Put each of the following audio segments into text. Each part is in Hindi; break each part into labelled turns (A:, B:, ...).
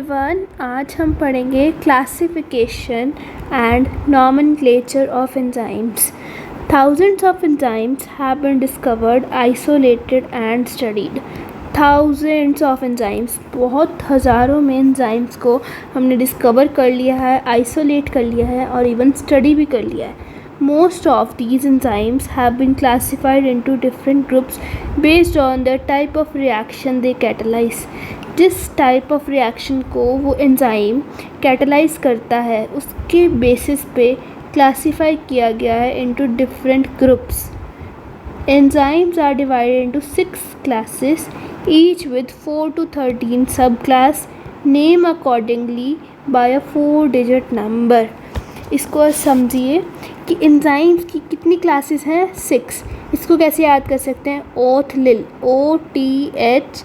A: एवरीवन, आज हम पढ़ेंगे classification and nomenclature of enzymes. Thousands of enzymes have been discovered, isolated and studied. Thousands of enzymes, बहुत हज़ारों में enzymes को हमने डिस्कवर कर लिया है, आइसोलेट कर लिया है और इवन स्टडी भी कर लिया है. Most of these enzymes have been classified into different groups based on the type of reaction they catalyze. जिस टाइप ऑफ रिएक्शन को वो एंजाइम कैटलाइज करता है उसके बेसिस पे क्लासीफाई किया गया है into different groups. Enzymes are divided into 6 classes, each with 4 to 13 sub class, name accordingly by a 4 digit number. इसको समझिए कि एंजाइम्स की कितनी क्लासेस हैं? 6. इसको कैसे याद कर सकते हैं? OTHLIL, OTHLIL.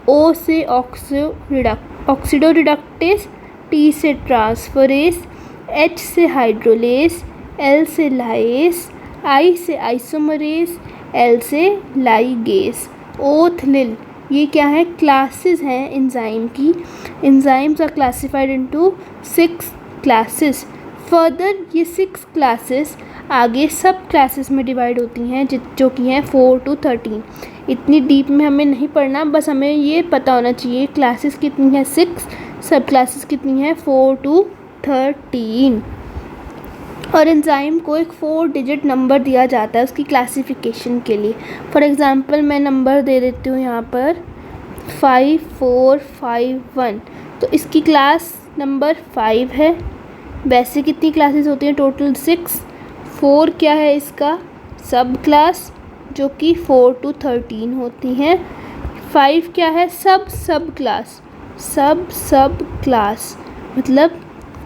A: O से ऑक्सीडो रिडक्टेस, T से ट्रांसफरेस, H से हाइड्रोलेस, L से लाइस, I से आइसोमरेस, L से लाइगेस. OTHLIL ये क्या है? क्लासेस हैं एंजाइम की. Enzymes are classified into 6 classes. Further ये 6 क्लासेस आगे सब क्लासेस में डिवाइड होती हैं जो कि हैं 4 to 13. इतनी डीप में हमें नहीं पढ़ना, बस हमें ये पता होना चाहिए क्लासेस कितनी हैं 6, सब क्लासेस कितनी हैं 4 to 13. और एंजाइम को एक 4 digit नंबर दिया जाता है उसकी क्लासिफिकेशन के लिए. फॉर एग्ज़ाम्पल मैं नंबर दे देती हूँ यहाँ पर 5451. तो इसकी क्लास नंबर 5 है. वैसे कितनी क्लासेस होती हैं? टोटल 6. 4 क्या है इसका? सब क्लास जो कि 4 to 13 होती हैं. 5 क्या है? सब क्लास. सब क्लास मतलब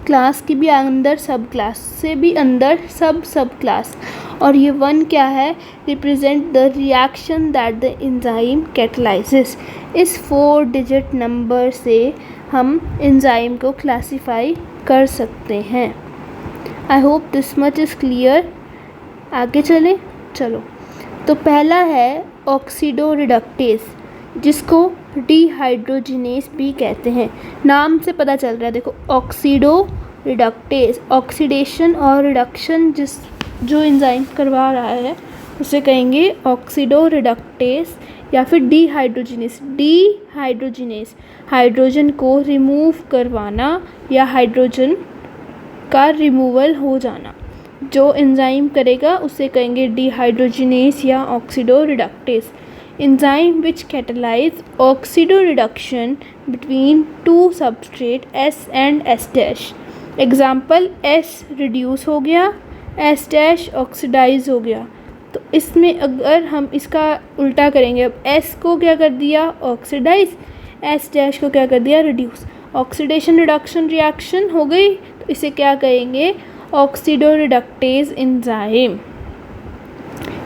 A: क्लास के भी अंदर सब क्लास से भी अंदर सब क्लास. और ये 1 क्या है? Represent the reaction that the enzyme कैटलाइजेस. इस 4 digit नंबर से हम एंजाइम को क्लासीफाई कर सकते हैं. I hope this much is clear. आगे चलो. तो पहला है ऑक्सीडो रिडक्टेस, जिसको डिहाइड्रोजिनेस भी कहते हैं. नाम से पता चल रहा है, देखो ऑक्सीडो रिडक्टेस. ऑक्सीडेशन और रिडक्शन जो एंजाइम करवा रहा है उसे कहेंगे ऑक्सीडो रिडक्टेस या फिर डिहाइड्रोजिनेस. डिहाइड्रोजिनेस हाइड्रोजन को रिमूव करवाना या हाइड्रोजन का रिमूवल हो जाना. जो एंजाइम करेगा उसे कहेंगे डिहाइड्रोजिनेस या oxido reductase. Enzyme which catalyse oxido reduction between 2 substrate S and S'. Example S reduce हो गया, S' ऑक्सीडाइज हो गया. तो इसमें अगर हम इसका उल्टा करेंगे, अब S को क्या कर दिया? ऑक्सीडाइज. S' को क्या कर दिया? रिड्यूस. ऑक्सीडेशन रिडक्शन रिएक्शन हो गई, तो इसे क्या कहेंगे? Oxido reductase enzyme.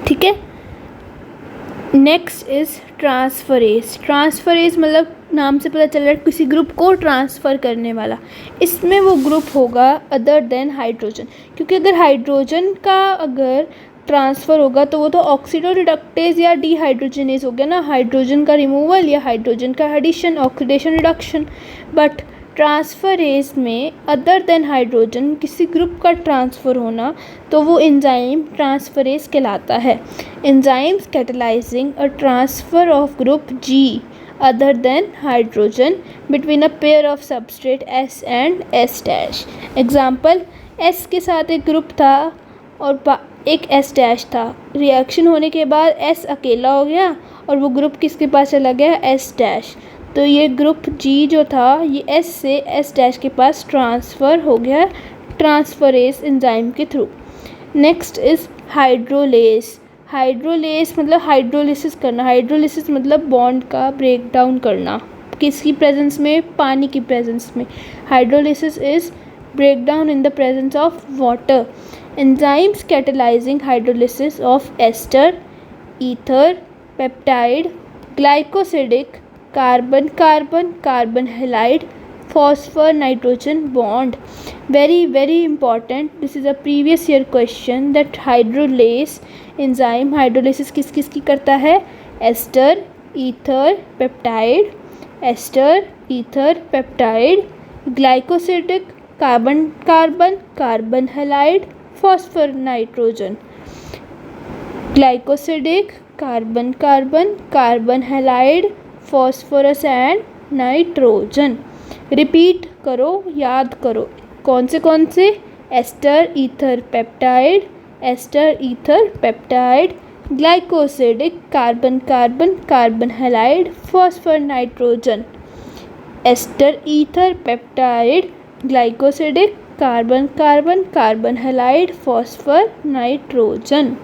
A: ठीक है. Next is transferase. ट्रांसफरेज मतलब नाम से पता चल रहा है किसी ग्रुप को ट्रांसफ़र करने वाला. इसमें वो ग्रुप होगा अदर देन हाइड्रोजन, क्योंकि अगर हाइड्रोजन का अगर ट्रांसफ़र होगा तो वो तो ऑक्सीडो रिडक्टेज या डिहाइड्रोजिनेज हो गया ना. हाइड्रोजन का रिमूवल या हाइड्रोजन का addition, oxidation reduction. But transferase में अदर देन हाइड्रोजन किसी ग्रुप का ट्रांसफ़र होना तो वो एंजाइम ट्रांसफरेज कहलाता है. Enzymes catalysing a transfer of group G other than hydrogen between a pair of substrate S and S'. Example, S के साथ एक ग्रुप था और एक S' था. रिएक्शन होने के बाद S अकेला हो गया और वो ग्रुप किसके पास चला गया? S'. तो ये ग्रुप G जो था ये S से S' के पास ट्रांसफ़र हो गया ट्रांसफरेज एंजाइम के through. Next is hydrolase. Hydrolase मतलब हाइड्रोलिसिस करना. हाइड्रोलिसिस मतलब बॉन्ड का ब्रेक डाउन करना. किसकी प्रेजेंस में? पानी की प्रेजेंस में. Hydrolysis is break down in the presence of water. Enzymes catalysing hydrolysis of ester, ether, peptide, glycosidic, carbon halide, phosphor nitrogen bond. Very important. This is a previous year question that hydrolase enzyme, hydrolysis किस किस की करता है? Ester, ether, peptide, ester, ether, peptide, glycosidic, carbon carbon, carbon halide, phosphor nitrogen. Glycosidic, carbon carbon, carbon halide, phosphorus and nitrogen. Repeat करो, याद करो कौन से ester, ether, peptide, ester, ether, peptide, glycosidic, carbon carbon, carbon halide, phosphor nitrogen. Ester, ether, peptide, glycosidic, carbon carbon, carbon halide, phosphor nitrogen.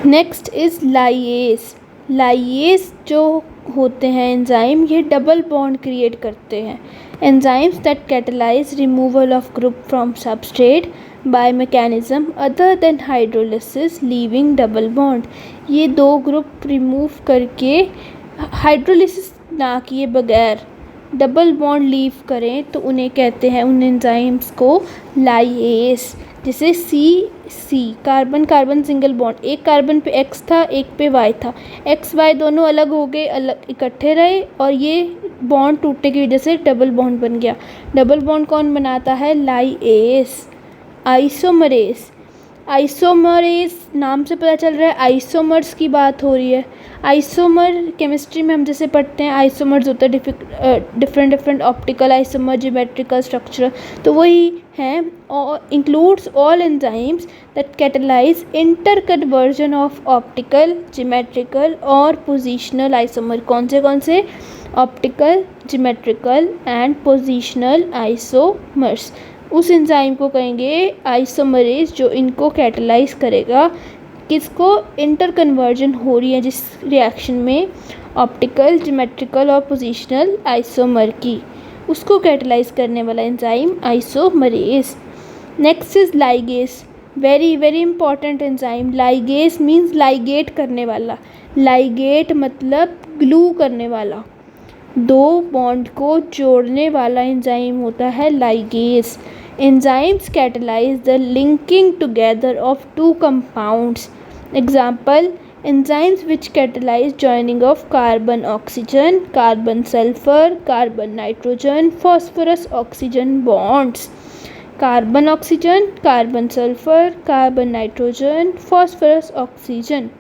A: Next is lyase. Lyase जो होते हैं एंजाइम, ये डबल बॉन्ड क्रिएट करते हैं। Enzymes that catalyse removal of group from substrate by mechanism other than hydrolysis leaving double bond. ये दो ग्रुप रिमूव करके हाइड्रोलिसिस ना किए बगैर डबल बॉन्ड लीव करें तो उन्हें कहते हैं, उन एंजाइम्स को लाइएस। जैसे सी कार्बन कार्बन सिंगल बॉन्ड, एक कार्बन पे एक्स था, एक पे वाई था, एक्स वाई दोनों अलग हो गए, अलग इकट्ठे रहे और ये बॉन्ड टूटने की वजह से डबल बॉन्ड बन गया। डबल बॉन्ड कौन बनाता है? लाइएस। आइसोमरेस, आइसोमरेस नाम से पता चल रहा है आइसोमर्स की बात हो रही है। आइसोमर केमिस्ट्री में हम जैसे पढ़ते हैं, आइसोमर्स होते हैं different optical isomer, geometrical structure, तो वही हैं। और includes all enzymes that catalyse inter conversion of optical, geometrical और पोजिशनल आइसोमर। कौन से? Optical, geometrical and positional isomers. उस एंजाइम को कहेंगे आइसोमरेज जो इनको कैटलाइज करेगा। किसको? इंटर कन्वर्जन हो रही है जिस रिएक्शन में ऑप्टिकल, ज्योमेट्रिकल और पोजिशनल आइसोमर की, उसको कैटलाइज करने वाला enzyme isomerase. Next is ligase, very very important enzyme. Ligase means ligate करने वाला। लाइगेट मतलब ग्लू करने वाला, दो बॉन्ड को जोड़ने वाला एंजाइम होता है ligase. Enzymes catalyze the linking together of two compounds. Example, enzymes which catalyze joining of carbon oxygen, carbon sulfur, carbon nitrogen, phosphorus oxygen bonds. Carbon oxygen, carbon sulfur, carbon nitrogen, phosphorus oxygen.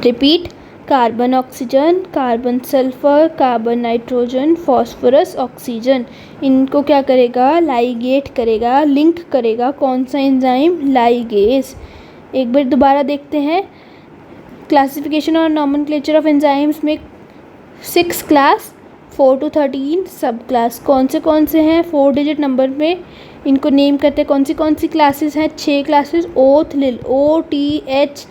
A: Repeat, carbon oxygen, carbon sulphur, carbon nitrogen, phosphorus oxygen. इनको क्या करेगा? लाइगेट करेगा, लिंक करेगा। कौन सा एंजाइम? लाइगेस। एक बार दोबारा देखते हैं। क्लासिफिकेशन और नॉमेनक्लेचर ऑफ एंजाइम्स में 6 क्लास, 4 to 13 सब क्लास। कौन से हैं? 4 डिजिट नंबर में इनको नेम करते हैं। कौन सी क्लासेस हैं? 6 क्लासेस। ओथ लिल, OTHLIL।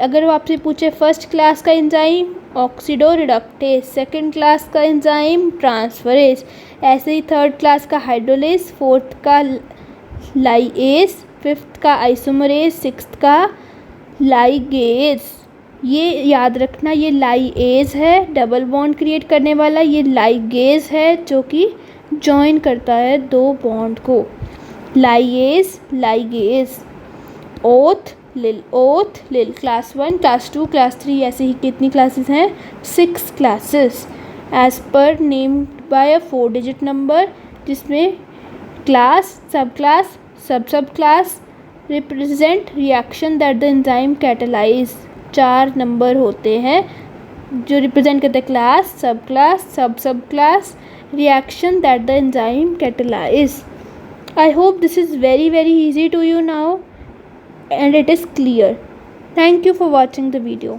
A: अगर वो आपसे पूछे फर्स्ट क्लास का enzyme oxido reductase, second class का एंजाइम ट्रांसफरेज, ऐसे ही थर्ड क्लास का हाइड्रोलेज, फोर्थ का लाइएस, फिफ्थ का आइसोमरेज, सिक्स्थ का लाइगेज। ये याद रखना, ये लाइएज है डबल बॉन्ड क्रिएट करने वाला, ये लाइगेज है जो कि जॉइन करता है दो बॉन्ड को। Lyase, ligase. ओथ लिल, क्लास 1, क्लास 2, क्लास 3, ऐसे ही कितनी क्लासेस हैं? 6 classes as per named by a 4 digit number, जिसमें class, sub class, sub class represent reaction that the enzyme catalyse. 4 number होते हैं जो रिप्रेजेंट करते हैं class, sub class reaction that the enzyme catalyse. I hope this is very easy to you now and it is clear. Thank you for watching the video.